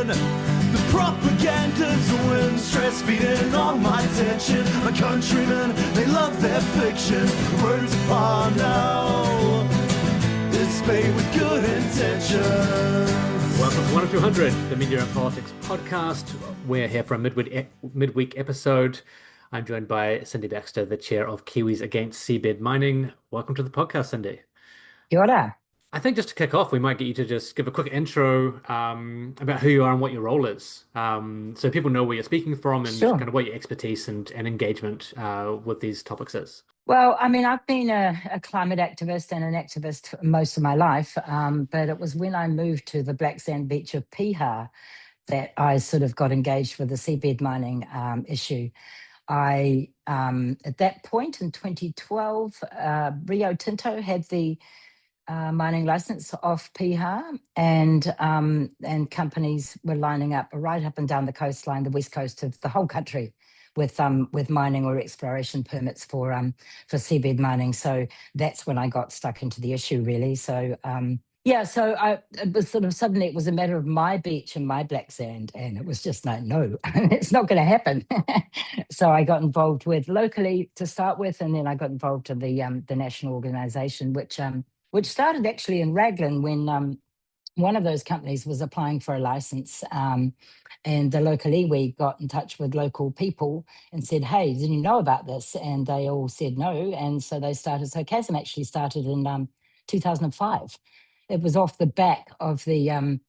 attention. The propaganda's a win, stress feeding on my tension. My countrymen, they love their fiction. Words upon now, it's made with good intentions. Welcome to 1 of 200, the Media and Politics podcast. We're here for a midweek episode. I'm joined by Cindy Baxter, the chair of Kiwis Against Seabed Mining. Welcome to the podcast, Cindy. Kia ora. I think just to kick off, we might get you to just give a quick intro about who you are and what your role is, so people know where you're speaking from and Sure. kind of what your expertise and engagement with these topics is. Well, I mean, I've been a climate activist and an activist for most of my life, but it was when I moved to the black sand beach of Piha that I sort of got engaged with the seabed mining issue. I, at that point in 2012, Rio Tinto had the mining license off Piha, and companies were lining up right up and down the coastline, the west coast of the whole country, with mining or exploration permits for seabed mining. So that's when I got stuck into the issue, really. So it was sort of suddenly it was a matter of my beach and my black sand, and it was just like, no, it's not going to happen. So I got involved with locally to start with, and then I got involved in the national organisation, which started actually in Raglan when one of those companies was applying for a license, and the local iwi got in touch with local people and said, hey, did you know about this? And they all said no, and so they started. So KASM actually started in 2005. It was off the back of the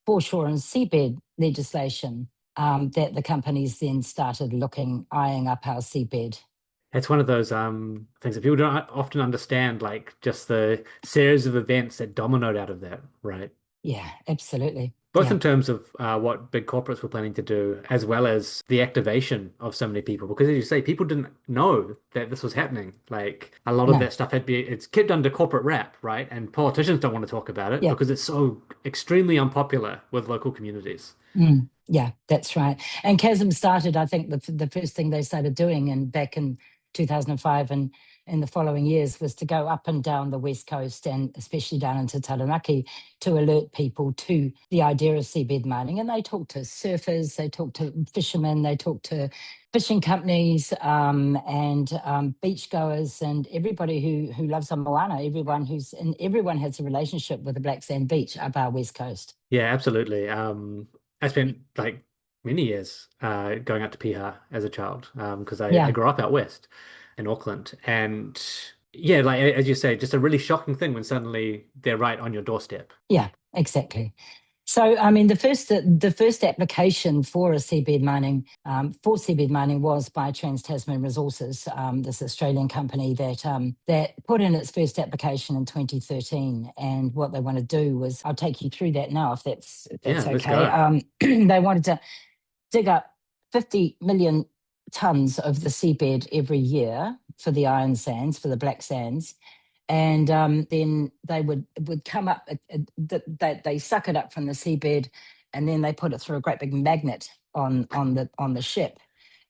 foreshore and seabed legislation that the companies then started eyeing up our seabed. It's one of those things that people don't often understand, like just the series of events that dominoed out of that, right? Yeah, absolutely. Both Yeah. in terms of what big corporates were planning to do, as well as the activation of so many people. Because as you say, people didn't know that this was happening. Like a lot of No. that stuff it's kept under corporate wrap, right? And politicians don't want to talk about it Yeah. because it's so extremely unpopular with local communities. Yeah, that's right. And KASM started, I think, the first thing they started doing back in 2005 and in the following years was to go up and down the west coast and especially down into Taranaki to alert people to the idea of seabed mining. And they talked to surfers, they talked to fishermen, they talked to fishing companies and beachgoers and everybody who loves a moana, everyone has a relationship with the black sand beach up our west coast. Yeah, absolutely. I spent like many years going out to Piha as a child because I grew up out west in Auckland. And yeah, like as you say, just a really shocking thing when suddenly they're right on your doorstep. Yeah, exactly. So, I mean, the first application for seabed mining was by Trans-Tasman Resources, this Australian company that put in its first application in 2013. And what they want to do was, I'll take you through that now, if that's Yeah, let's okay. They wanted to dig up 50 million tons of the seabed every year for the iron sands, for the black sands. And then they would come up, they suck it up from the seabed, and then they put it through a great big magnet on the ship,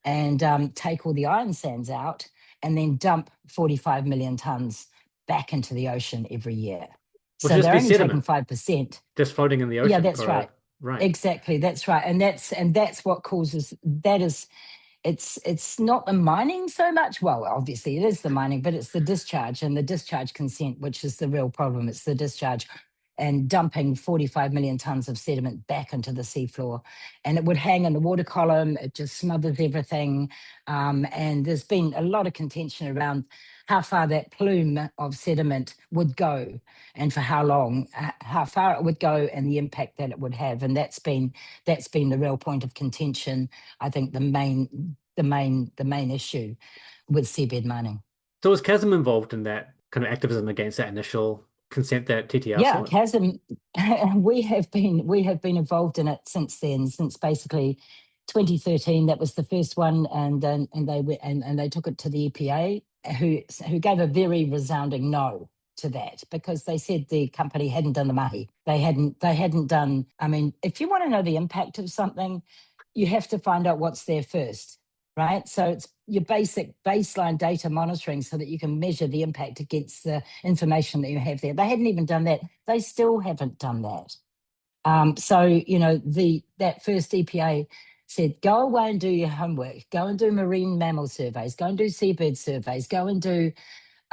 and take all the iron sands out, and then dump 45 million tons back into the ocean every year. Which So is they're only sediment, taking 5%. just floating in the ocean. Yeah, that's right. Right. Exactly, that's right, and that's what causes that is. It's not the mining so much. Well, obviously it is the mining, but it's the discharge and the discharge consent, which is the real problem. It's the discharge and dumping 45 million tons of sediment back into the seafloor. And it would hang in the water column. It just smothers everything. And there's been a lot of contention around how far that plume of sediment would go and for how long, how far it would go and the impact that it would have. And that's been the real point of contention. I think the main issue with seabed mining. So was KASM involved in that kind of activism against that initial consent that TTR Yeah, sought? KASM, we have been involved in it since then, since basically 2013. That was the first one, and they took it to the EPA, who gave a very resounding no to that because they said the company hadn't done the mahi. They hadn't done. I mean, if you want to know the impact of something, you have to find out what's there first, right? So it's your basic baseline data monitoring so that you can measure the impact against the information that you have there. They hadn't even done that. They still haven't done that. So, you know, that first EPA said, go away and do your homework, go and do marine mammal surveys, go and do seabird surveys, go and do,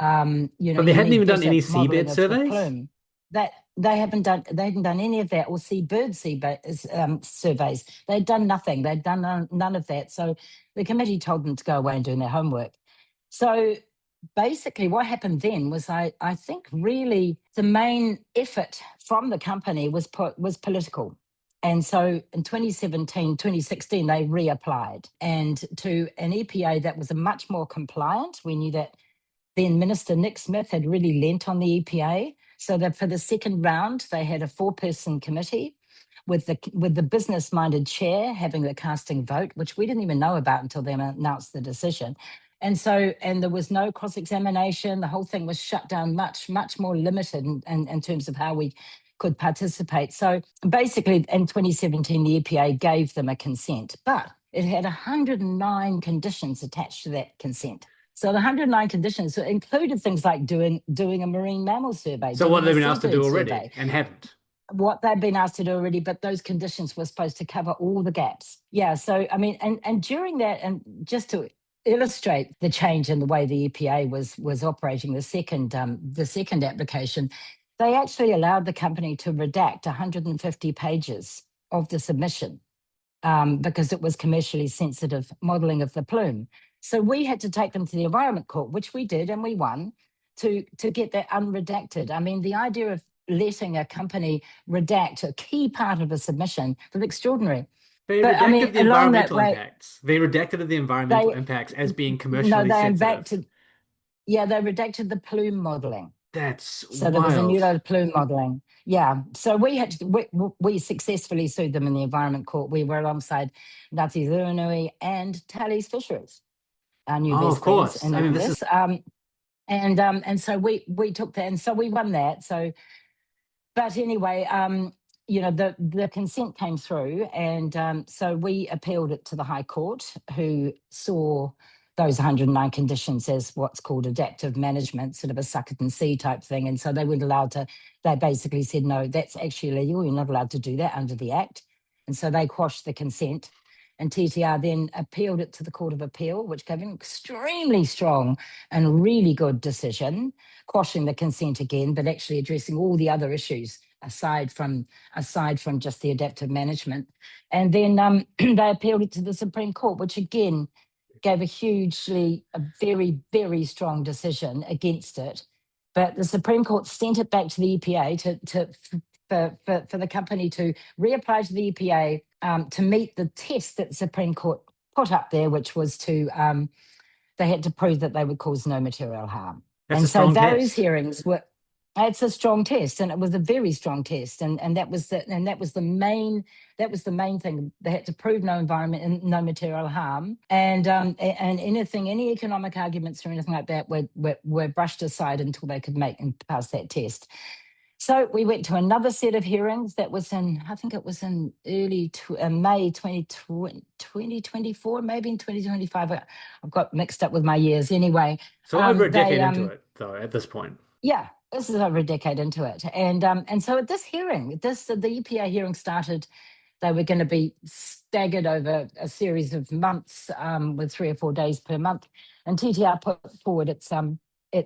you know, But they you hadn't need even done better any modelling seabed of the surveys? plume. That they hadn't done any of that, or seabed surveys. They'd done nothing. They'd done none of that. So the committee told them to go away and do their homework. So basically what happened then was I think really the main effort from the company was political. And so in 2016, they reapplied, and to an EPA that was a much more compliant. We knew that then Minister Nick Smith had really lent on the EPA, so that for the second round, they had a 4-person committee with the business-minded chair having the casting vote, which we didn't even know about until they announced the decision. And there was no cross-examination. The whole thing was shut down, much more limited in terms of how we could participate. So basically in 2017, the EPA gave them a consent, but it had 109 conditions attached to that consent. So the 109 conditions included things like doing a marine mammal survey. So what they've been asked to do already survey, and haven't. What they've been asked to do already, but those conditions were supposed to cover all the gaps. Yeah, so I mean, and during that, and just to illustrate the change in the way the EPA was operating, the second application, they actually allowed the company to redact 150 pages of the submission because it was commercially sensitive modelling of the plume. So we had to take them to the Environment Court, which we did, and we won, to get that unredacted. I mean, the idea of letting a company redact a key part of a submission was extraordinary. They But redacted I mean, the along that environmental way, impacts. They redacted the environmental impacts as being commercially sensitive. they redacted the plume modelling. That's So there was a wild. new load of plume modelling. Yeah. So we successfully sued them in the Environment Court. We were alongside Ngāti Rūnui and Tally's Fisheries, our new best of course. friends in all this. And so we took that, and so we won that. So, but anyway, you know, the consent came through, and so we appealed it to the High Court, who saw those 109 conditions as what's called adaptive management, sort of a suck it and see type thing. And so they weren't allowed to, they basically said, no, that's actually illegal. You're not allowed to do that under the Act. And so they quashed the consent. And TTR then appealed it to the Court of Appeal, which gave an extremely strong and really good decision, quashing the consent again, but actually addressing all the other issues aside from just the adaptive management. And then they appealed it to the Supreme Court, which again gave a very, very strong decision against it. But the Supreme Court sent it back to the EPA for the company to reapply to the EPA to meet the test that the Supreme Court put up there, which was they had to prove that they would cause no material harm. That's and so those hearings were. It's a strong test, and it was a very strong test, and that was the main thing. They had to prove no environment and no material harm, and any economic arguments or anything like that were brushed aside until they could make and pass that test. So we went to another set of hearings that was I think it was in early May 2024, maybe in 2025. I've got mixed up with my years anyway. So over a decade into it, though, at this point. Yeah, this is over a decade into it. And so at this hearing, the EPA hearing started, they were going to be staggered over a series of months with 3 or 4 days per month. And TTR put forward its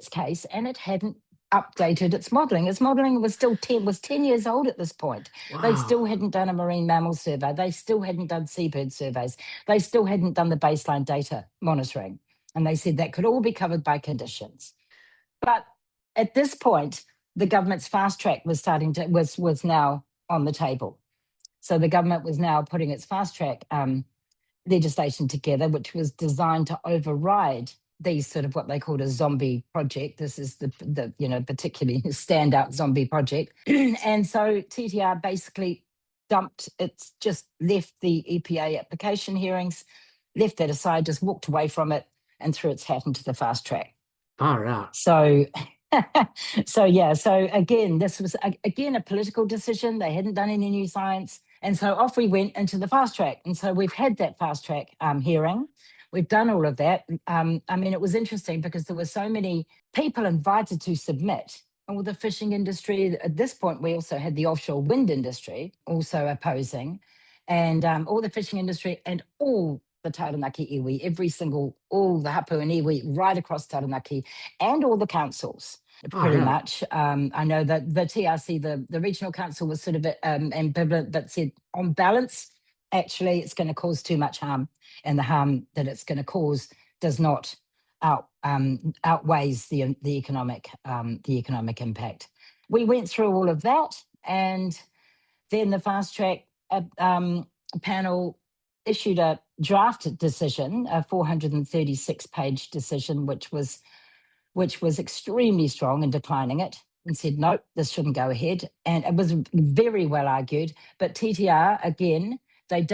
case, and it hadn't updated its modelling. Its modelling was still 10 years old at this point. Wow. They still hadn't done a marine mammal survey. They still hadn't done seabird surveys. They still hadn't done the baseline data monitoring. And they said that could all be covered by conditions. But at this point, the government's fast track was now on the table. So the government was now putting its fast track legislation together, which was designed to override these sort of what they called a zombie project. This is the particularly standout zombie project. And so TTR basically just left the EPA application hearings, left that aside, just walked away from it and threw its hat into the fast track. Far out. So again, this was a political decision. They hadn't done any new science. And so off we went into the fast track. And so we've had that fast track hearing. We've done all of that. I mean, it was interesting because there were so many people invited to submit all the fishing industry. At this point, we also had the offshore wind industry also opposing, and all the fishing industry and all the Taranaki iwi, all the hapu and iwi right across Taranaki, and all the councils, Oh, pretty really? much. I know that the TRC, the regional council, was sort of ambivalent, but said on balance, actually, it's going to cause too much harm, and the harm that it's going to cause does not outweighs the economic impact. We went through all of that, and then the fast track panel issued a draft decision, a 436-page decision, which was extremely strong in declining it, and said no, this shouldn't go ahead. And it was very well argued, but TTR again, they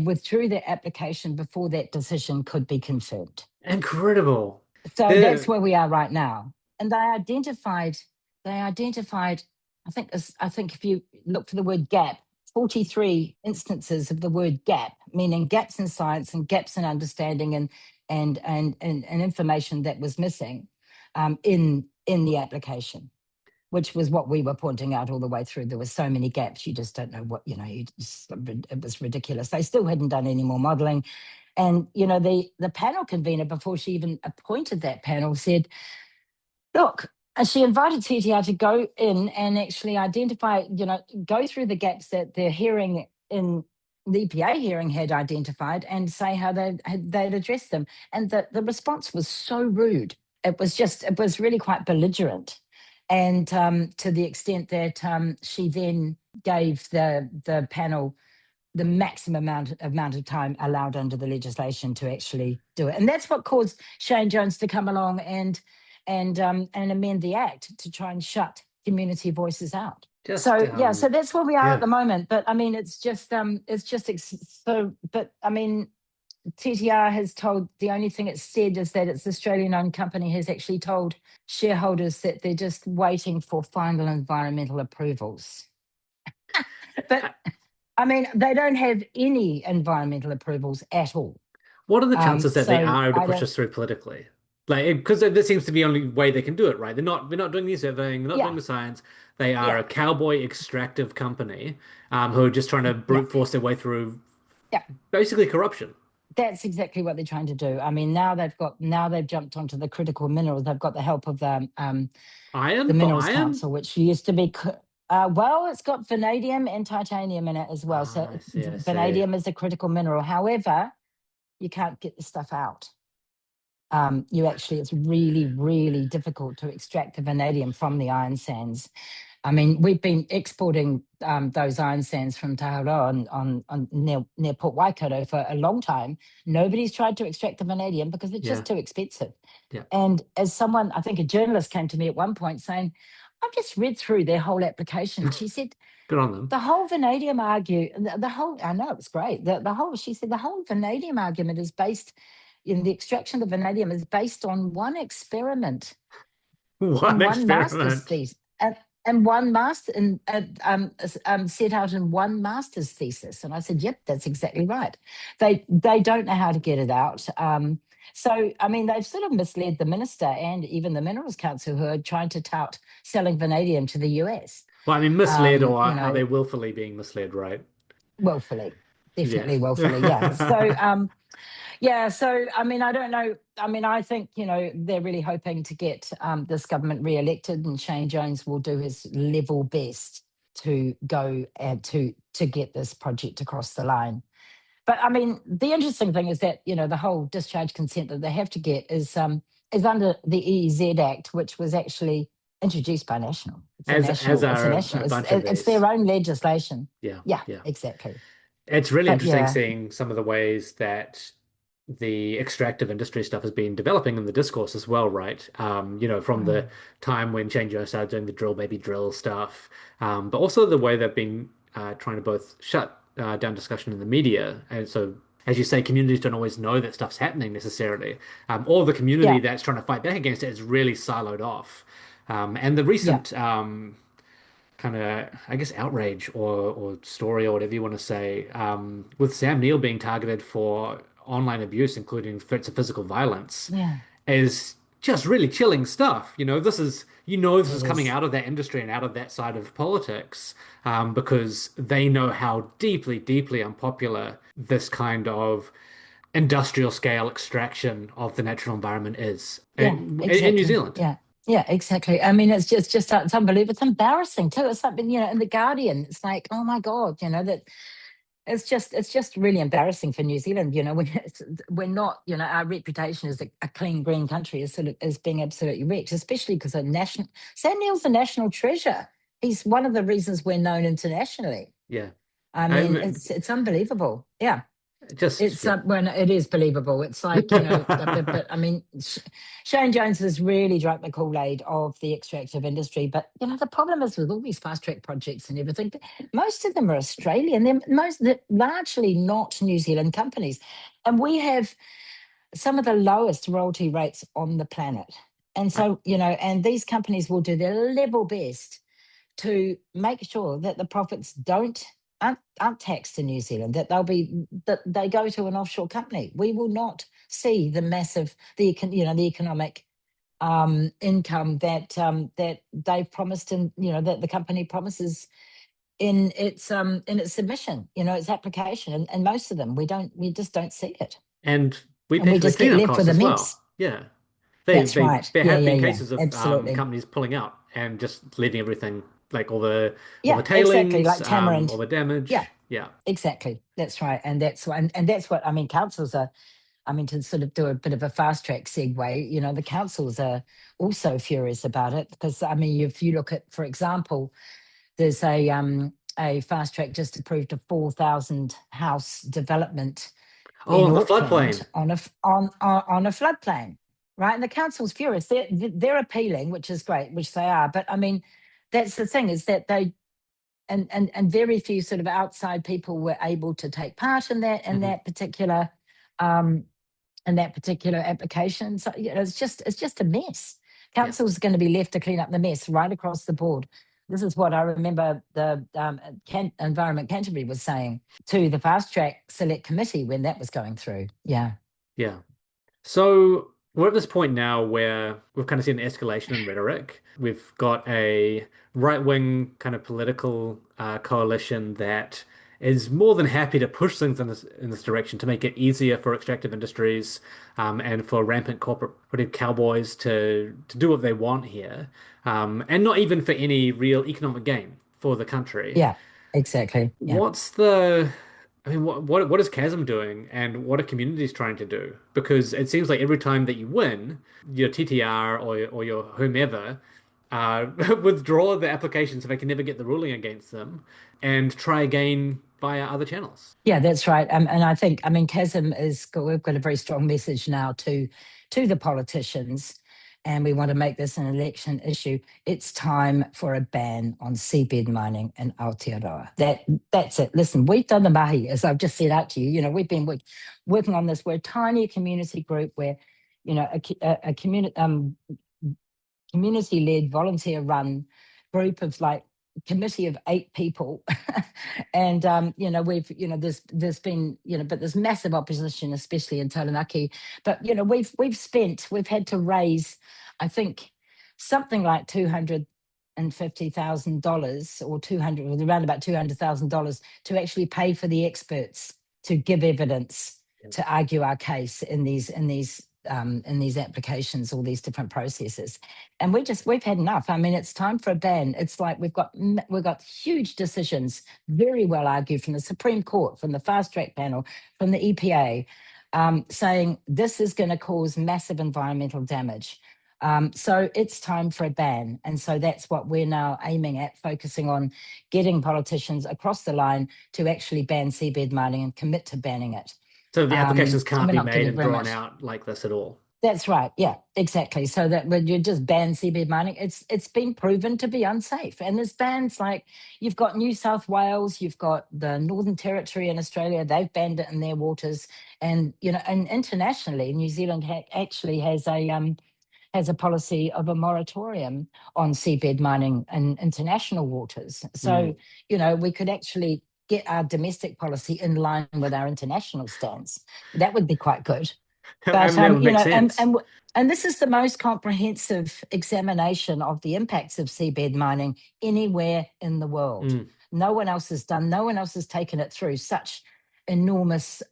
withdrew their application before that decision could be confirmed. Incredible. So that's The where we are right now. And they identified, I think if you look for the word gap, 43 instances of the word gap, meaning gaps in science and gaps in understanding and information that was missing in the application, which was what we were pointing out all the way through. There were so many gaps, you just don't know what, it was ridiculous. They still hadn't done any more modelling. And, the panel convener, before she even appointed that panel, said, look, and she invited TTR to go in and actually identify, go through the gaps that the hearing in the EPA hearing had identified and say how they'd addressed them. And the response was so rude. It was really quite belligerent. And to the extent that she then gave the panel the maximum amount of time allowed under the legislation to actually do it. And that's what caused Shane Jones to come along and amend the act to try and shut community voices out. So that's where we are at the moment. But I mean, TTR has told, the only thing it's said is that its Australian-owned company has actually told shareholders that they're just waiting for final environmental approvals. But I mean, they don't have any environmental approvals at all. What are the chances that they are able to push us through politically? Like, because this seems to be the only way they can do it, right? They're not doing the surveying, they're not doing the science. They are a cowboy extractive company who are just trying to brute force their way through basically corruption. That's exactly what they're trying to do. I mean, now they've jumped onto the critical minerals. They've got the help of the Minerals Council, which used to be it's got vanadium and titanium in it as well. So vanadium is a critical mineral. However, you can't get the stuff out. It's really, really difficult to extract the vanadium from the iron sands. I mean, we've been exporting those iron sands from Tahoe on near Port Waikato for a long time. Nobody's tried to extract the vanadium because it's just too expensive. Yeah. And as someone, I think a journalist came to me at one point saying, I've just read through their whole application. She said, good on them. The whole vanadium I know it's great. She said the whole vanadium argument is based in the extraction of vanadium is based on one experiment. Master's thesis. And one master set out in one master's thesis. And I said, yep, that's exactly right. They don't know how to get it out. So, I mean, they've sort of misled the minister and even the Minerals Council, who are trying to tout selling vanadium to the US. Well, I mean, misled, or are they willfully being misled, right? Willfully. Definitely willfully, yeah. So, I mean, I don't know. I mean, I think, they're really hoping to get this government re-elected, and Shane Jones will do his level best to go and to get this project across the line. But I mean, the interesting thing is that, the whole discharge consent that they have to get is under the EEZ Act, which was actually introduced by National. It's their own legislation. Yeah, exactly. It's really interesting seeing some of the ways that the extractive industry stuff has been developing in the discourse as well, right? From the time when Shane Jones started doing the drill baby drill stuff, but also the way they've been trying to both shut down discussion in the media. And so, as you say, communities don't always know that stuff's happening necessarily. All the community that's trying to fight back against it is really siloed off. And the recent kind of, I guess, outrage or story or whatever you want to say, with Sam Neill being targeted for online abuse, including threats of physical violence, is just really chilling stuff. This is this is It coming is. out of that industry and out of that side of politics, because they know how deeply, deeply unpopular this kind of industrial scale extraction of the natural environment is Yeah, in New exactly. Zealand. Yeah. Yeah, exactly. I mean, it's it's unbelievable. It's embarrassing too. It's something, in the Guardian, it's like, oh my God, that it's just really embarrassing for New Zealand. We're not, our reputation as a clean green country is sort of is being absolutely wrecked, especially because Sam Neill's a national treasure. He's one of the reasons we're known internationally. Yeah. I mean, Um, it's unbelievable. Yeah. just It's yeah. when it is believable. It's like, but I mean, Shane Jones has really drunk the Kool-Aid of the extractive industry. But the problem is with all these fast track projects and everything, most of them are Australian. They're largely not New Zealand companies, and we have some of the lowest royalty rates on the planet. And I- so, and these companies will do their level best to make sure that the profits aren't taxed in New Zealand, that they go to an offshore company. We will not see the massive the economic income that they've promised, and that the company promises in its submission, its application, and most of them we just don't see it, and we and pay we for the just get cleanup left costs with a as well. mess. Yeah. That's right. There Yeah, have yeah, been yeah. cases of Absolutely. companies pulling out and just leaving everything, like all the Yeah, exactly. tailings, Like all Tamarind. the Yeah. damage. Yeah. Exactly. That's right. And that's what I mean. Councils are, I mean, to sort of do a bit of a fast track segue, the councils are also furious about it because, I mean, if you look at, for example, there's a fast track just approved, a 4,000 house development Oh, in on the Auckland floodplain. on a floodplain, right? And the council's furious. They're appealing, which is great, which they are. But I mean, that's the thing, is that they and very few sort of outside people were able to take part in that Hmm. um in that particular application. So it's just a mess. Yeah. Council's going to be left to clean up the mess right across the board. This is what I remember the Environment Canterbury was saying to the Fast Track Select Committee when that was going through. Yeah. Yeah. So we're at this point now where we've kind of seen an escalation in rhetoric. We've got a right-wing kind of political coalition that is more than happy to push things in this direction to make it easier for extractive industries, and for rampant corporate cowboys to do what they want here, and not even for any real economic gain for the country. Yeah, exactly. Yeah. What's the, I mean, what is KASM doing, and what are communities trying to do? Because it seems like every time that you win, your TTR or your whomever uh, withdraw the application so they can never get the ruling against them, and try again via other channels. Yeah, that's right. And I think, I mean, chasm we've got a very strong message now to the politicians, and we want to make this an election issue. It's time for a ban on seabed mining in Aotearoa. That's it. Listen, we've done the mahi, as I've just said out to you. We've been working on this. We're a tiny community group where, a community-led, volunteer-run group of like committee of 8 people. And we've there's been but there's massive opposition, especially in Taranaki. But we've had to raise, I think, something like $250,000 or 200 or around about $200,000 to actually pay for the experts to give evidence, to argue our case in these applications, all these different processes. And we've had enough. I mean, it's time for a ban. It's like we've got huge decisions, very well argued, from the Supreme Court, from the fast track panel, from the EPA, saying this is going to cause massive environmental damage. So it's time for a ban. And so that's what we're now aiming at, focusing on getting politicians across the line to actually ban seabed mining and commit to banning it. So the applications And can't we're be not made getting and very drawn much. out like this at all. That's right. Yeah, exactly. So that when you just ban seabed mining, it's been proven to be unsafe. And there's bans like, you've got New South Wales, you've got the Northern Territory in Australia. They've banned it in their waters, and and internationally, New Zealand actually has a policy of a moratorium on seabed mining in international waters. So Mm. we could actually get our domestic policy in line with our international stance. That would be quite good. But that would you make know, sense. and this is the most comprehensive examination of the impacts of seabed mining anywhere in the world. Mm. No one else has done. No one else has taken it through such enormous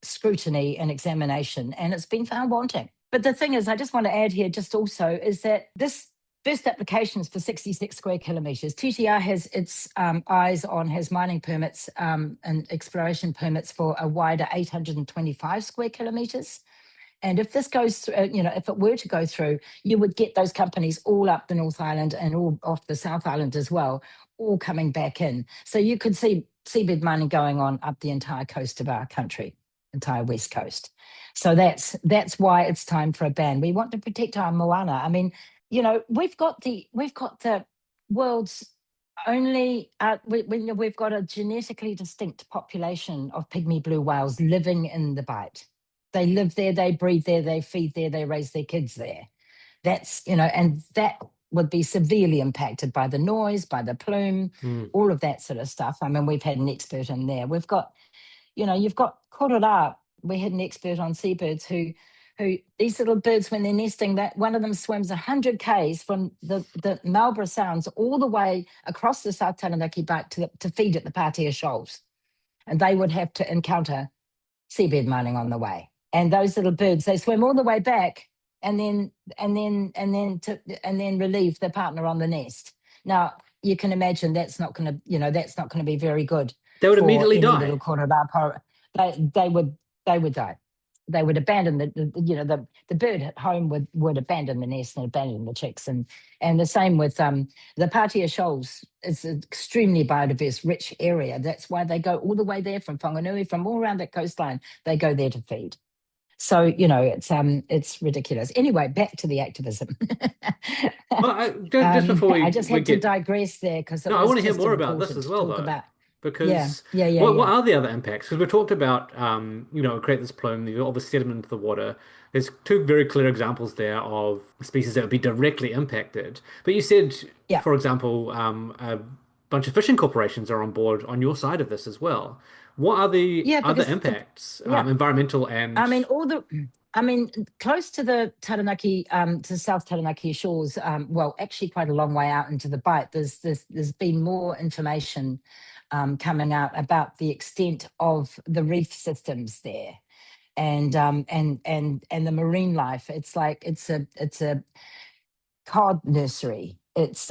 scrutiny and examination, and it's been found wanting. But the thing is, I just want to add here, just also, is that this first application is for 66 square kilometres. TTR has its eyes on, has mining permits and exploration permits for a wider 825 square kilometres. And if this goes through, you know, if it were to go through, you would get those companies all up the North Island and all off the South Island as well, all coming back in. So you could see seabed mining going on up the entire coast of our country, entire west coast. So that's why it's time for a ban. We want to protect our moana. I mean, you know, we've got the world's only we've got a genetically distinct population of pygmy blue whales living in the Bight. They live there, they breathe there, they feed there, they raise their kids there. That's, you know, and that would be severely impacted by the noise, by the plume, all of that sort of stuff. I mean, we've had an expert in there. We've got, you know, you've got korora. We had an expert on seabirds who these little birds, when they're nesting, that one of them swims 100 k's from the Marlborough Sounds all the way across the South Taranaki Bight to feed at the Patea Shoals. And they would have to encounter seabed mining on the way. And those little birds, they swim all the way back and then relieve their partner on the nest. Now you can imagine that's not going to be very good. They would for immediately any die. little korora. They would die. They would abandon the bird at home would abandon the nest and abandon the chicks, and the same with the Patea Shoals. It's an extremely biodiverse, rich area. That's why they go all the way there from Whanganui, from all around that coastline. They go there to feed. So, you know, it's ridiculous. Anyway, back to the activism. Well, just before I just had to get digress there because it no, I was want to hear just more about this important as to well, talk though, about. because Yeah. what are the other impacts? Because we talked about you know, create this plume, all the sediment into the water. There's two very clear examples there of species that would be directly impacted. But you said, Yeah. for example, a bunch of fishing corporations are on board on your side of this as well. What are the Yeah, other because impacts, yeah. environmental and I mean, close to the Taranaki, to South Taranaki shores, well, actually quite a long way out into the Bight, there's been more information coming out about the extent of the reef systems there, and the marine life. It's like it's a cod nursery. It's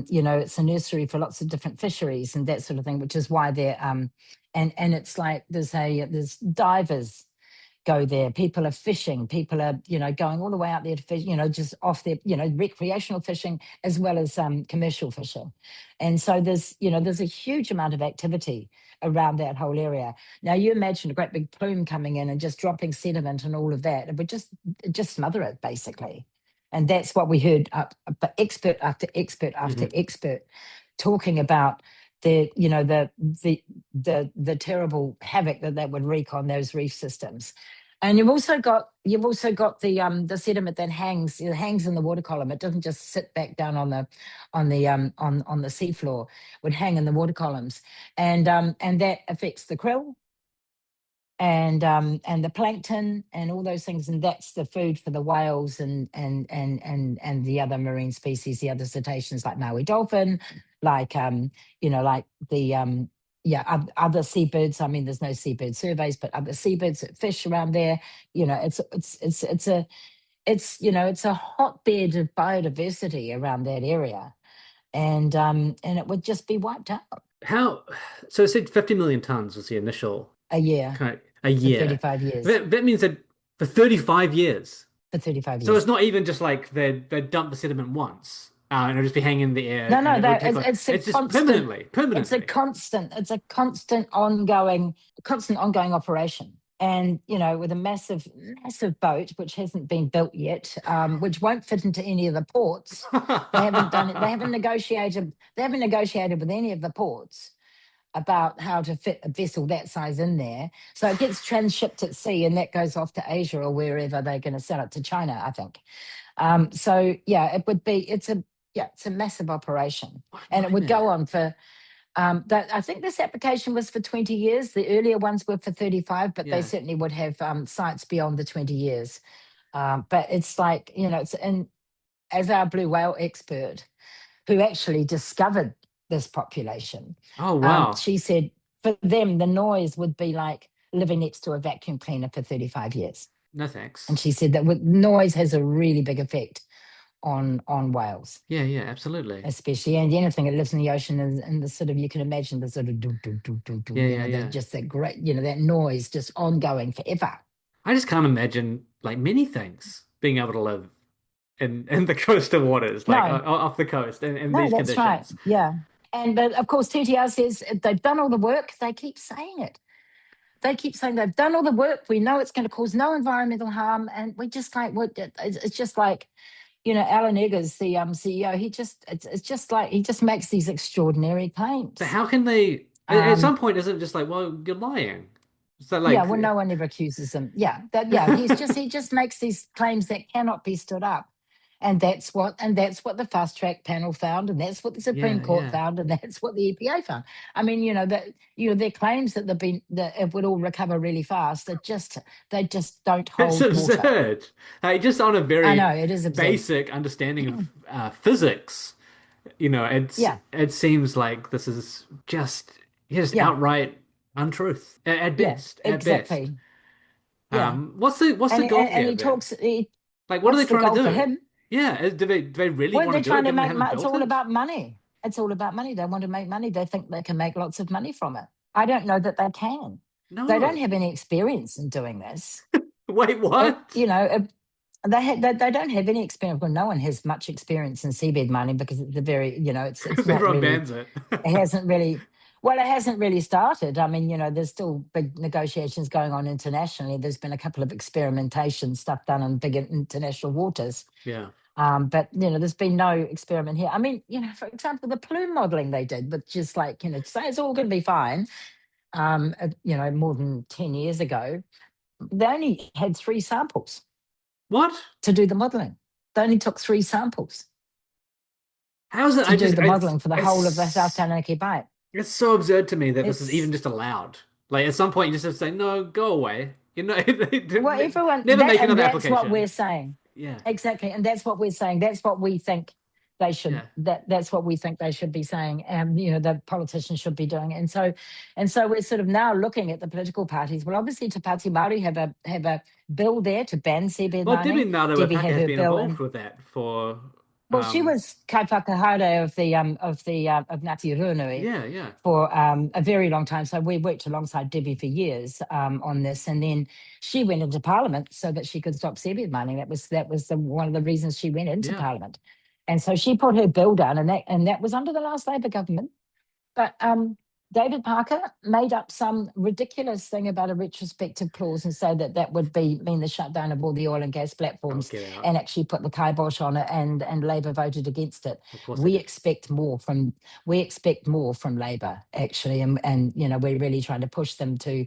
you know, it's a nursery for lots of different fisheries and that sort of thing, which is why they're and it's like there's divers go there. People are fishing. People are, you know, going all the way out there to fish, you know, just off their, you know, recreational fishing as well as commercial fishing. And so there's a huge amount of activity around that whole area. Now you imagine a great big plume coming in and just dropping sediment and all of that. It would just smother it basically. And that's what we heard expert after expert after expert talking about the terrible havoc that would wreak on those reef systems. And you've also got the sediment that hangs in the water column. It doesn't just sit back down on the seafloor. It would hang in the water columns, and that affects the krill and the plankton and all those things, and that's the food for the whales and the other marine species, the other cetaceans like Maui dolphin, like like the other seabirds. I mean, there's no seabird surveys, but other seabirds that fish around there. You know, it's a hotbed of biodiversity around that area, and it would just be wiped out. So it said 50 million tons was the initial A year kind of, a for year. 35 years. That means that for 35 years. For 35 years. So it's not even just like they dump the sediment once and it'll just be hanging in the air. No, and it's just constant, permanently. It's a constant ongoing operation. And, you know, with a massive boat, which hasn't been built yet, which won't fit into any of the ports. They haven't done it. They haven't negotiated with any of the ports about how to fit a vessel that size in there. So it gets transshipped at sea and that goes off to Asia or wherever they're going to sell it to China, I think. So yeah, it's a massive operation. And it would go on for I think this application was for 20 years. The earlier ones were for 35, but Yeah. they certainly would have sites beyond the 20 years. But it's like, it's as our blue whale expert who actually discovered this population. Oh, wow. She said for them, the noise would be like living next to a vacuum cleaner for 35 years. No, thanks. And she said that noise has a really big effect on whales. Yeah, absolutely. Especially, and anything that lives in the ocean, and the sort of, you can imagine the sort of do, just that great, that noise just ongoing forever. I just can't imagine like many things being able to live in the coastal waters, like off the coast in these conditions. Right. Yeah. But of course, TTR says they've done all the work. They keep saying it. They keep saying they've done all the work. We know it's going to cause no environmental harm. And we just like, it's just like, Alan Eggers, the CEO, it's just like, he just makes these extraordinary claims. So how can they, at some point, is it just like, well, you're lying? So like, well, no one ever accuses him. He just makes these claims that cannot be stood up. And that's what the fast track panel found, and that's what the Supreme Court found, and that's what the EPA found. I mean, their claims that it would all recover really fast. They just don't hold. It's absurd. Like, just on a very I know, it is absurd. Basic understanding of physics, it seems like this is just outright untruth at best. Exactly. What's the goal here? And he talks. What are they trying to do? For him? Yeah, do they really want to do it? It's all about money. It's all about money. They want to make money. They think they can make lots of money from it. I don't know that they can. No. They don't have any experience in doing this. Wait, what? They don't have any experience. Well, no one has much experience in seabed mining because it's it's everyone bans it. It hasn't really. Well, it hasn't really started. I mean, there's still big negotiations going on internationally. There's been a couple of experimentation stuff done in big international waters. Yeah. But there's been no experiment here. I mean, for example, the plume modeling they did, which is like, say it's all going to be fine. More than 10 years ago, they only had 3 samples. What? To do the modeling. They only took 3 samples. How is it? To do the modeling for the whole of the South Taranaki Bight. It's so absurd to me that this is even just allowed. Like, at some point, you just have to say, no, go away. Well, everyone, never make another application. That's what we're saying. Yeah. Exactly. And that's what we're saying. That's what we think they should, that's what we think they should be saying. The politicians should be doing. And so we're sort of now looking at the political parties. Well, obviously, Te Pāti Māori have a bill there to ban seabed mining. Well, Debbie Ngarewa has been involved with that for... Well, she was kai whakahaere of Ngāti Rūnui for a very long time. So we worked alongside Debbie for years on this, and then she went into Parliament so that she could stop seabed mining. That was one of the reasons she went into Parliament, and so she put her bill down, and that was under the last Labor government. But David Parker made up some ridiculous thing about a retrospective clause and say that would mean the shutdown of all the oil and gas platforms, and actually put the kibosh on it, and Labor voted against it. We expect more from Labor, actually, and we're really trying to push them to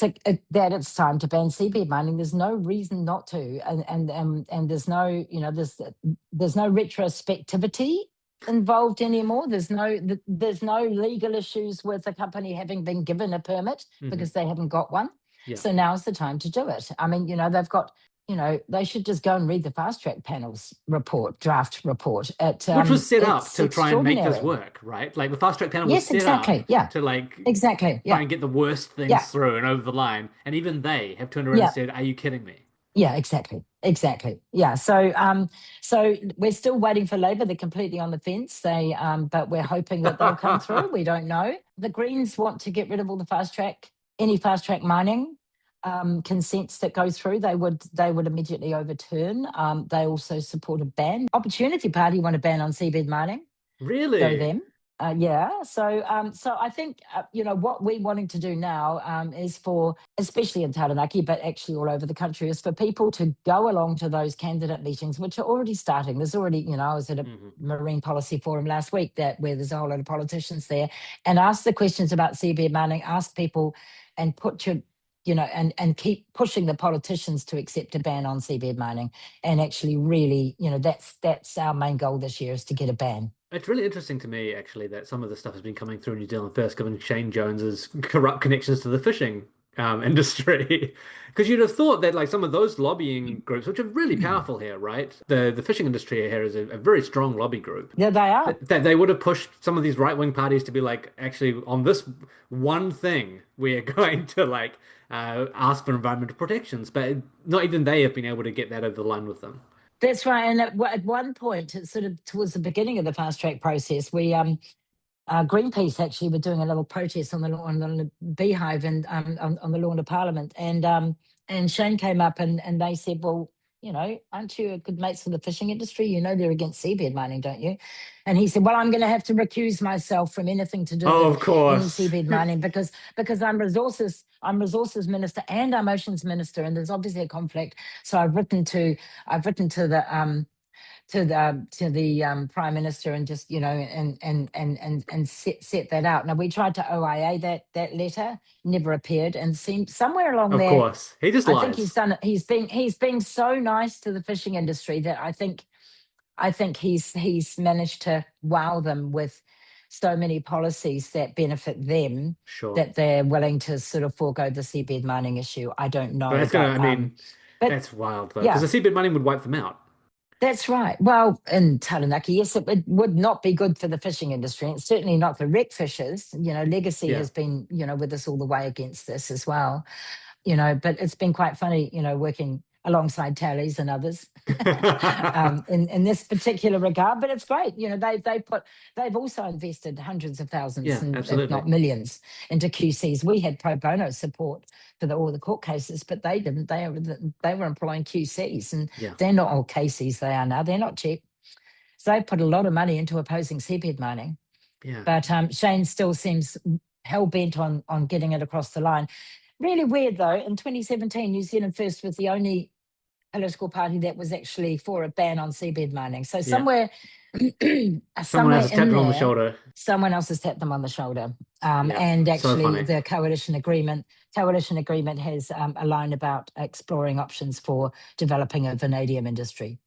that it's time to ban seabed mining. There's no reason not to, and there's no there's no retrospectivity involved anymore. There's no legal issues with the company having been given a permit because they haven't got one. So now's the time to do it. I mean, they've got, they should just go and read the fast track panel's draft report. Which was set up to try and make this work, right? Like the fast track panel was set up to try and get the worst things through and over the line. And even they have turned around and said, are you kidding me? Yeah, exactly. Yeah. So we're still waiting for Labor. They're completely on the fence. But we're hoping that they'll come through. We don't know. The Greens want to get rid of all the any fast track mining consents that go through. They would immediately overturn. They also support a ban. Opportunity Party want a ban on seabed mining. Really? Go them. So I think what we're wanting to do now is for, especially in Taranaki, but actually all over the country, is for people to go along to those candidate meetings, which are already starting. There's already, I was at a marine policy forum last week where there's a whole lot of politicians there, and ask the questions about seabed mining. Ask people and put your and keep pushing the politicians to accept a ban on seabed mining, and actually really, that's our main goal this year, is to get a ban. It's really interesting to me, actually, that some of the stuff has been coming through New Zealand first, given Shane Jones's corrupt connections to the fishing industry. Because you'd have thought that like some of those lobbying groups, which are really powerful here, right? The fishing industry here is a very strong lobby group. Yeah, they are. That they would have pushed some of these right-wing parties to be like, actually, on this one thing, we are going to like ask for environmental protections, but not even they have been able to get that over the line with them. That's right. And at one point, it's sort of towards the beginning of the fast track process, we Greenpeace actually were doing a little protest on the lawn, on the beehive and on the lawn of Parliament, and Shane came up and they said, well, aren't you good mates with the fishing industry? You know they're against seabed mining, don't you? And he said, well, I'm going to have to recuse myself from anything to do Oh, with of any course. seabed mining because I'm resources minister and I'm oceans minister, and there's obviously a conflict. So I've written to the Prime Minister and just and set that out. Now we tried to OIA that letter, never appeared, and seemed somewhere along Of there. course. He just I think he's lies. done it. He's been so nice to the fishing industry that I think he's managed to wow them with so many policies that benefit them Sure. that they're willing to sort of forego the seabed mining issue. I don't But know, that's gonna, but I mean, but that's wild though, because yeah. the seabed mining would wipe them out. That's right. Well, in Taranaki, yes, it would not be good for the fishing industry. It's certainly not the wreck fishers. Legacy Yeah. has been, with us all the way against this as well. But it's been quite funny, working alongside Tallies and others in this particular regard. But it's great. They've also invested hundreds of thousands, Yeah, and if absolutely. not millions, into QCs. We had pro bono support for all the court cases, but they didn't. They were employing QCs, and Yeah. they're not all KCs. They are now. They're not cheap. So they put a lot of money into opposing seabed mining. Yeah. But Shane still seems hell bent on getting it across the line. Really weird though. In 2017, New Zealand First was the only political party that was actually for a ban on seabed mining. So Yeah. somewhere, Someone else somewhere has tapped in them on the there, shoulder. someone else has tapped them on the shoulder. Yeah. And So actually, funny. the coalition agreement has a line about exploring options for developing a vanadium industry.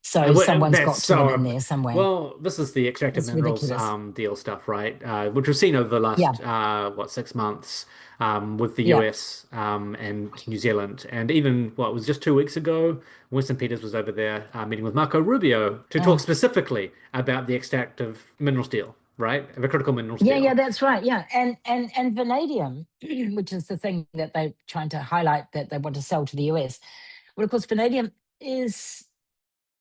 So someone's That's got to them in so. there somewhere. Well, this is the extractive It's minerals ridiculous. deal stuff, right? Which we've seen over the Yeah, last 6 months with the yeah. US and New Zealand, and even what was just 2 weeks ago, Winston Peters was over there meeting with Marco Rubio to talk Oh, specifically about the extractive minerals deal, right? The critical minerals yeah, deal. that's right. Yeah, and vanadium, which is the thing that they're trying to highlight that they want to sell to the US. Well, of course, vanadium is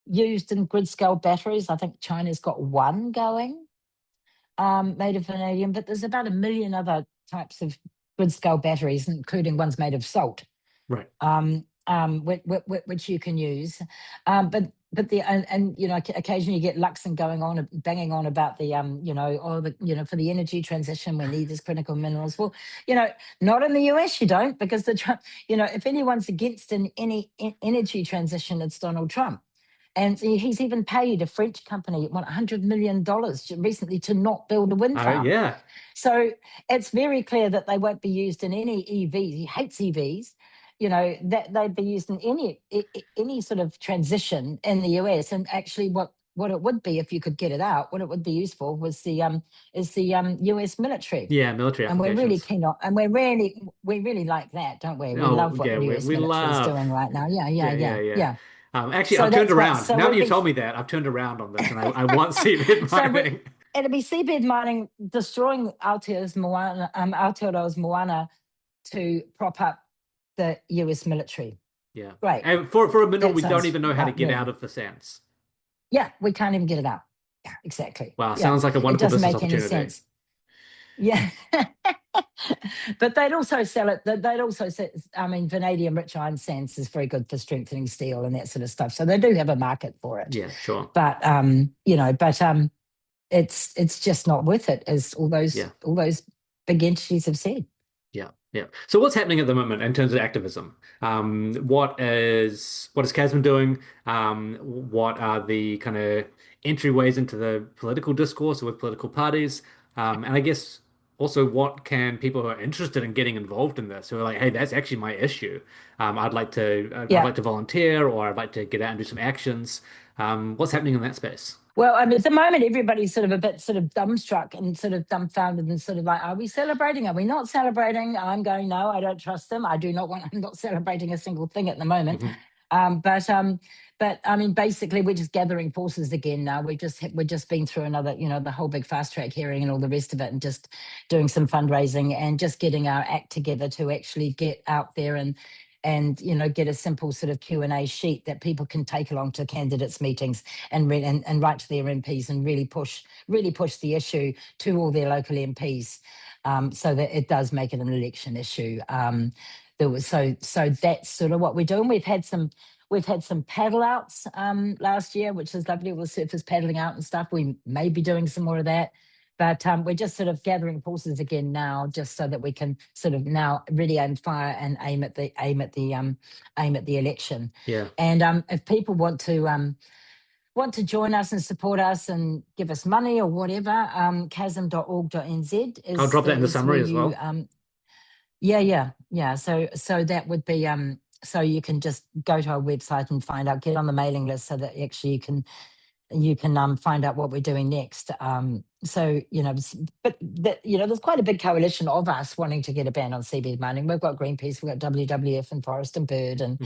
used in grid scale batteries. I think China's got one going made of vanadium, but there's about 1 million other types of grid scale batteries, including ones made of salt, Right. which you can use. But occasionally you get Luxon going on banging on about the for the energy transition we need these critical minerals. Well, not in the US you don't, because if anyone's against any energy transition, it's Donald Trump. And he's even paid a French company $100 million recently to not build a wind farm. Yeah. So it's very clear that they won't be used in any EVs. He hates EVs. That they'd be used in any sort of transition in the US. And actually, what it would be, if you could get it out, what it would be used for was the US military. Yeah, military And we're really applications. keen on, and we really like that, don't we? We Oh, love what yeah, the US we military is love. doing right now. Yeah, Yeah, yeah, yeah. yeah. Actually, So I've turned that's what. around. So Now that it'll you've be. told me that, I've turned around on this, and I want seabed So mining. it'll be seabed mining destroying Aotearoa's Moana to prop up the US military. Yeah, Great. and for a mineral That we don't sounds even know how to like get me. out of the sands. Yeah, we can't even get it out. Yeah, exactly. Wow, Yeah, sounds like a it wonderful doesn't business make any opportunity. sense. Yeah. But they'd also sell it. They'd also say, I mean, vanadium rich iron sands is very good for strengthening steel and that sort of stuff. So they do have a market for it. Yeah, sure. But it's just not worth it, as all Yeah, those big entities have said. yeah, yeah. So what's happening at the moment in terms of activism? What is KASM doing? What are the kind of entryways into the political discourse with political parties? And I guess also what can people who are interested in getting involved in this, who are like, hey, that's actually my issue. I'd Yeah. like to volunteer, or I'd like to get out and do some actions. What's happening in that space? Well, I mean, at the moment, everybody's sort of a bit sort of dumbstruck and sort of dumbfounded and sort of like, are we celebrating? Are we not celebrating? I'm going, no, I don't trust them. I do not want, I'm not celebrating a single thing at the moment. Mm-hmm. But I mean, basically, we're just gathering forces again now. We're just been through another, the whole big fast track hearing and all the rest of it, and just doing some fundraising and just getting our act together to actually get out there and get a simple sort of Q&A sheet that people can take along to candidates meetings and write to their MPs and really push the issue to all their local MPs, so that it does make it an election issue. So that's sort of what we're doing. We've had some paddle outs last year, which is lovely. All the surfers paddling out and stuff. We may be doing some more of that. But we're just sort of gathering forces again now, just so that we can sort of now really aim fire and aim at the election. Yeah. And if people want to join us and support us and give us money or whatever, kasm.org.nz is. I'll drop that in the summary as well. Yeah. So that would be so you can just go to our website and find out, get on the mailing list, so that actually you can find out what we're doing next. There's quite a big coalition of us wanting to get a ban on seabed mining. We've got Greenpeace, we've got WWF and Forest and Bird, and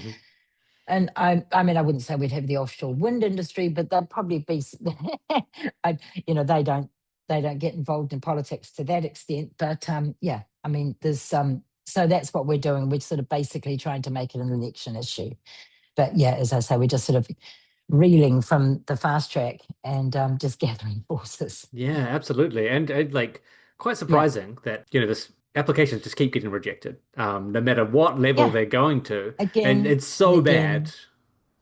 and I mean, I wouldn't say we'd have the offshore wind industry, but they'd probably be, they don't get involved in politics to that extent. But I mean, there's so that's what we're doing. We're sort of basically trying to make it an election issue. But yeah, as I say, we're just sort of reeling from the fast track and just gathering forces. Yeah, absolutely. And like, quite surprising that, this applications just keep getting rejected, no matter what level they're going to. And it's so bad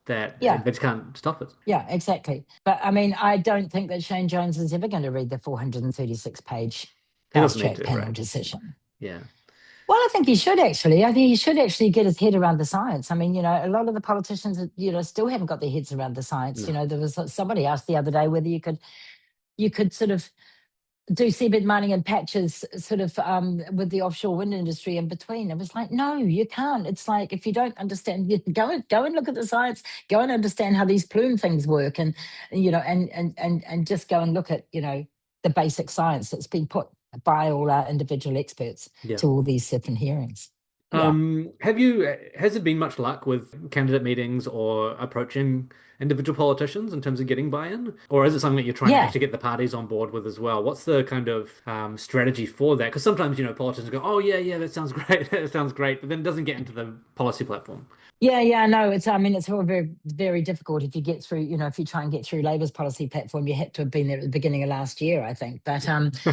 that they just can't stop it. Yeah, exactly. But I mean, I don't think that Shane Jones is ever going to read the 436-page fast track panel decision. Yeah. Well, I think he should actually. I think he should actually get his head around the science. I mean, a lot of the politicians, still haven't got their heads around the science. No. There was somebody asked the other day whether you could sort of do seabed mining in patches, sort of with the offshore wind industry in between. It was like, no, you can't. It's like, if you don't understand, you go and look at the science, go and understand how these plume things work, and and just go and look at the basic science that's been put by all our individual experts to all these different hearings. Has it been much luck with candidate meetings or approaching individual politicians in terms of getting buy-in? Or is it something that you're trying to actually get the parties on board with as well? What's the kind of strategy for that? Because sometimes, politicians go, oh, yeah, that sounds great. That sounds great. But then it doesn't get into the policy platform. Yeah, no, it's all very, very difficult if you get through, if you try and get through Labour's policy platform. You had to have been there at the beginning of last year, I think. But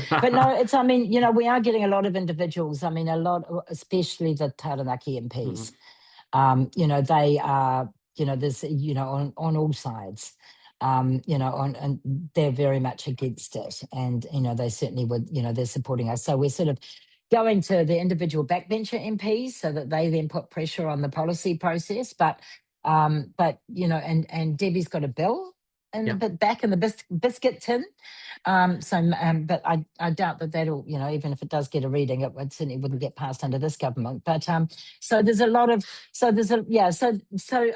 but no, we are getting a lot of individuals. I mean, a lot, especially the Taranaki MPs. They are, there's, on all sides, and they're very much against it. And, they certainly would, they're supporting us. So we're sort of going to the individual backbencher MPs so that they then put pressure on the policy process. But and Debbie's got a bill back in the biscuit tin. But I doubt that will, even if it does get a reading, it certainly wouldn't get passed under this government. But so there's a lot of, so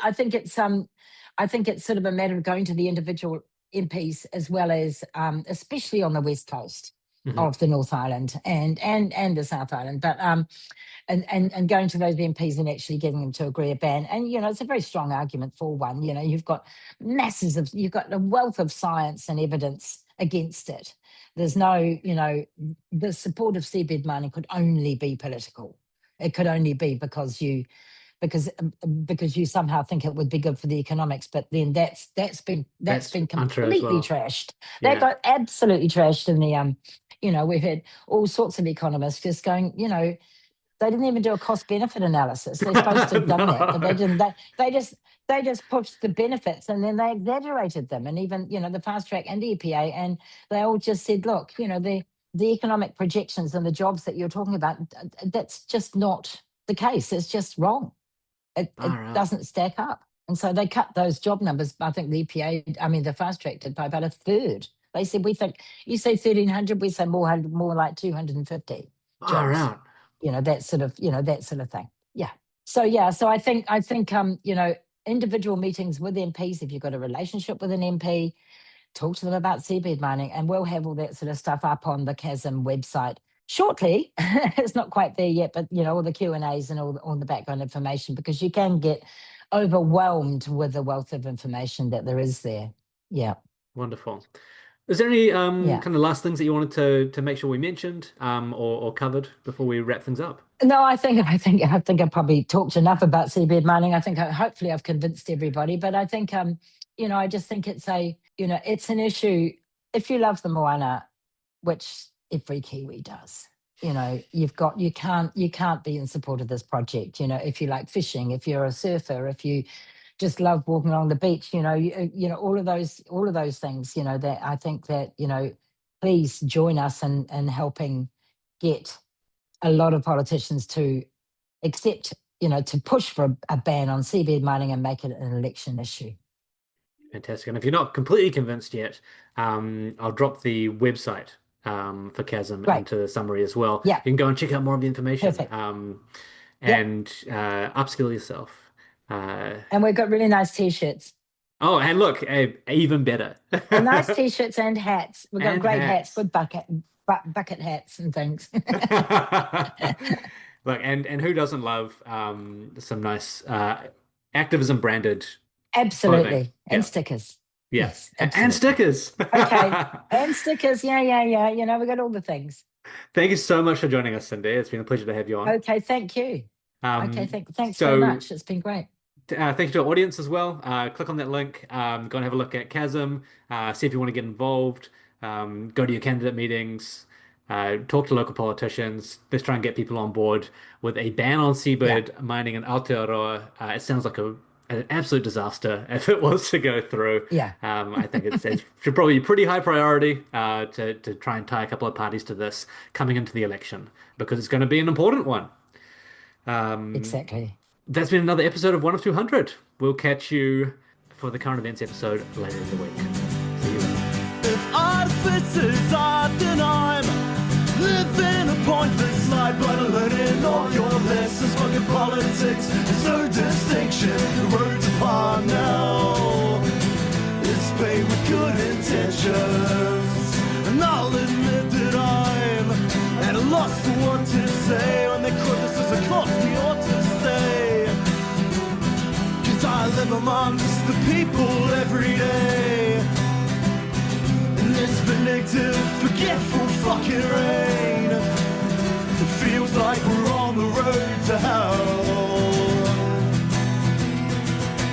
I think it's sort of a matter of going to the individual MPs, as well as especially on the West Coast of the North Island and the South Island, but and going to those MPs and actually getting them to agree a ban. And it's a very strong argument for one. You've got a wealth of science and evidence against it. There's no, the support of seabed mining could only be political. It could only be because you somehow think it would be good for the economics, but then that's been completely trashed. That got absolutely trashed in the we've had all sorts of economists just going, they didn't even do a cost benefit analysis. They're supposed to have done that, but they didn't. They just pushed the benefits, and then they exaggerated them. And even the fast track and the EPA, and they all just said, look, the economic projections and the jobs that you're talking about, that's just not the case. It's just wrong. It doesn't stack up. And so they cut those job numbers. I think the EPA, the fast track did by about a third. They said, we think, you say 1,300, we say more like 250 jobs. That sort of thing. Yeah. So I think individual meetings with MPs. If you've got a relationship with an MP, talk to them about seabed mining, and we'll have all that sort of stuff up on the KASM website shortly. It's not quite there yet, but all the Q&As and all the background information, because you can get overwhelmed with the wealth of information that there is there. Yeah. Wonderful. Is there any kind of last things that you wanted to make sure we mentioned or covered before we wrap things up? No, I think I've probably talked enough about seabed mining. I think hopefully I've convinced everybody, but I think I just think it's it's an issue. If you love the moana, which every Kiwi does, you can't be in support of this project. If you like fishing, if you're a surfer, if you just love walking along the beach, all of those things, that I think that, please join us in helping get a lot of politicians to accept, to push for a ban on seabed mining and make it an election issue. Fantastic. And if you're not completely convinced yet, I'll drop the website for KASM into the summary as well. Yeah. You can go and check out more of the information. Perfect. And upskill yourself. And we've got really nice T-shirts. Oh, and look, even better. Nice T-shirts and hats. We've got great hats with bucket hats and things. Look, and who doesn't love some nice Activism branded Absolutely. clothing? And stickers. Yes. Absolutely. And stickers. Okay. And stickers. Yeah. We got all the things. Thank you so much for joining us, Cindy. It's been a pleasure to have you on. Okay, thank you. Thanks very much. It's been great. Thank you to our audience as well. Click on that link. Go and have a look at KASM. See if you want to get involved. Go to your candidate meetings. Talk to local politicians. Let's try and get people on board with a ban on seabed mining in Aotearoa. It sounds like an absolute disaster if it was to go through. Yeah. I think it should probably be pretty high priority to try and tie a couple of parties to this coming into the election, because it's going to be an important one. Exactly. That's been another episode of 1 of 200. We'll catch you for the current events episode later in the week. See you later. If artificers are then I'm living a pointless life, but learning all your lessons. Fucking politics, there's no distinction. The road's upon now. It's paid with good intentions, and I'll admit that I'm at a loss for what to say when the criticism cost me ought to stay. 'Cause I live amongst the people every day in this vindictive, forgetful fucking rain. It feels like we're on the road to hell.